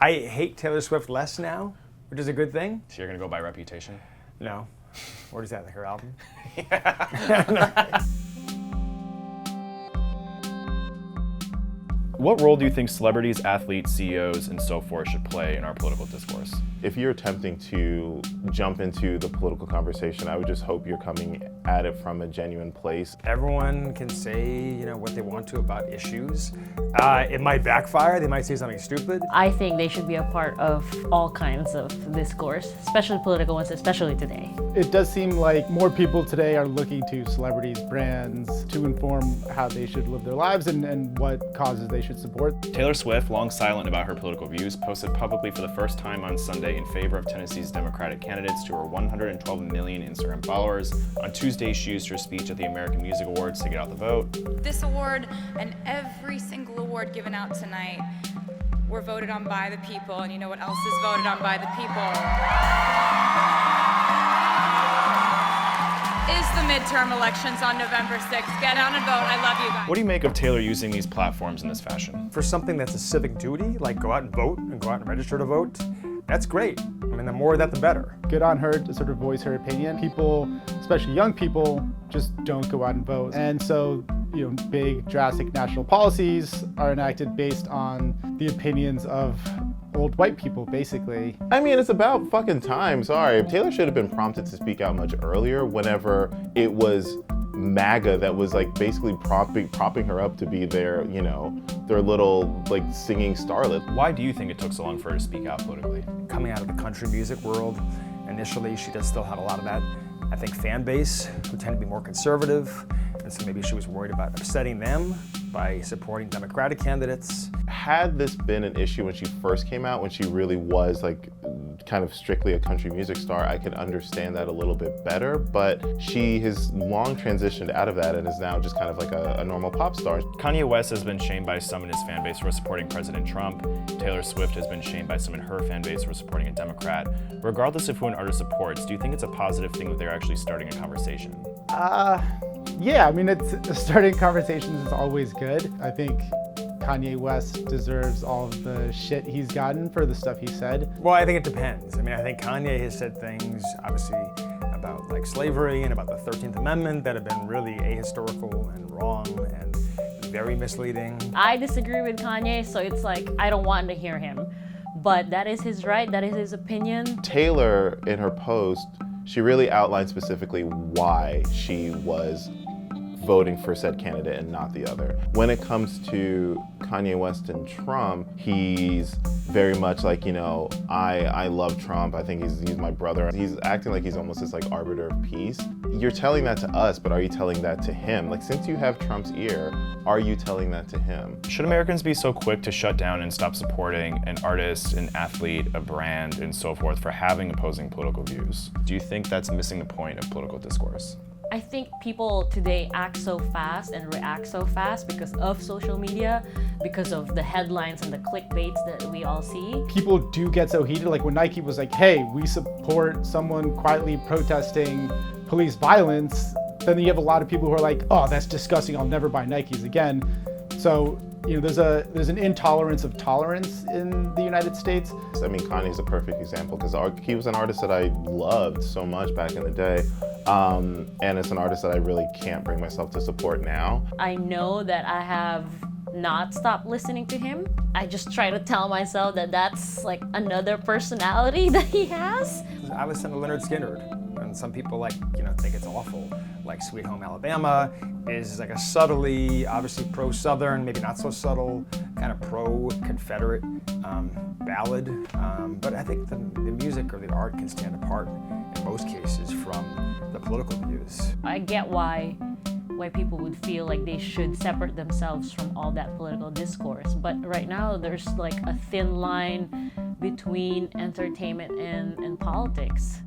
I hate Taylor Swift less now, which is a good thing. So you're gonna go by reputation? No. What is that, like her album? Yeah. What role do you think celebrities, athletes, CEOs, and so forth should play in our political discourse? If you're attempting to jump into the political conversation, I would just hope you're coming at it from a genuine place. Everyone can say, what they want to about issues. It might backfire. They might say something stupid. I think they should be a part of all kinds of discourse, especially political ones, especially today. It does seem like more people today are looking to celebrities, brands, to inform how they should live their lives and what causes they should support. Taylor Swift, long silent about her political views, posted publicly for the first time on Sunday in favor of Tennessee's Democratic candidates to her 112 million Instagram followers. On Tuesday, she used her speech at the American Music Awards to get out the vote. This award and every single award given out tonight were voted on by the people, and you know what else is voted on by the people? Is the midterm elections on November 6th. Get out and vote. I love you guys. What do you make of Taylor using these platforms in this fashion? For something that's a civic duty, like go out and vote and go out and register to vote, that's great. I mean, the more of that, the better. Good on her to sort of voice her opinion. People, especially young people, just don't go out and vote. And so, big, drastic national policies are enacted based on the opinions of old white people, basically. I mean, it's about fucking time, sorry. Taylor should have been prompted to speak out much earlier whenever it was MAGA that was like basically propping her up to be their little like singing starlet. Why do you think it took so long for her to speak out politically? Coming out of the country music world, initially she does still have a lot of that, I think, fan base who tend to be more conservative, and so maybe she was worried about upsetting them by supporting Democratic candidates. Had this been an issue when she first came out, when she really was like kind of strictly a country music star, I could understand that a little bit better, but she has long transitioned out of that and is now just kind of like a normal pop star. Kanye West has been shamed by some in his fan base for supporting President Trump. Taylor Swift has been shamed by some in her fan base for supporting a Democrat. Regardless of who an artist supports, do you think it's a positive thing that they're actually starting a conversation? Yeah, I mean, it's starting conversations is always good. I think Kanye West deserves all of the shit he's gotten for the stuff he said. Well, I think it depends. I mean, I think Kanye has said things, obviously, about like slavery and about the 13th Amendment that have been really ahistorical and wrong and very misleading. I disagree with Kanye, so it's like, I don't want to hear him. But that is his right, that is his opinion. Taylor, in her post, she really outlined specifically why she was voting for said candidate and not the other. When it comes to Kanye West and Trump, he's very much like, I love Trump. I think he's my brother. He's acting like he's almost this like arbiter of peace. You're telling that to us, but are you telling that to him? Like, since you have Trump's ear, are you telling that to him? Should Americans be so quick to shut down and stop supporting an artist, an athlete, a brand, and so forth for having opposing political views? Do you think that's missing the point of political discourse? I think people today act so fast and react so fast because of social media, because of the headlines and the clickbaits that we all see. People do get so heated, like when Nike was like, hey, we support someone quietly protesting police violence, then you have a lot of people who are like, oh, that's disgusting, I'll never buy Nikes again. So, there's an intolerance of tolerance in the United States. I mean, Kanye's a perfect example because he was an artist that I loved so much back in the day. And it's an artist that I really can't bring myself to support now. I know that I have not stopped listening to him. I just try to tell myself that that's like another personality that he has. I listen to Leonard Skinner, and some people think it's awful. Like Sweet Home Alabama is like a subtly, obviously pro-Southern, maybe not so subtle, kind of pro-Confederate ballad. But I think the music or the art can stand apart in most cases from the political views. I get why people would feel like they should separate themselves from all that political discourse. But right now, there's like a thin line between entertainment and politics.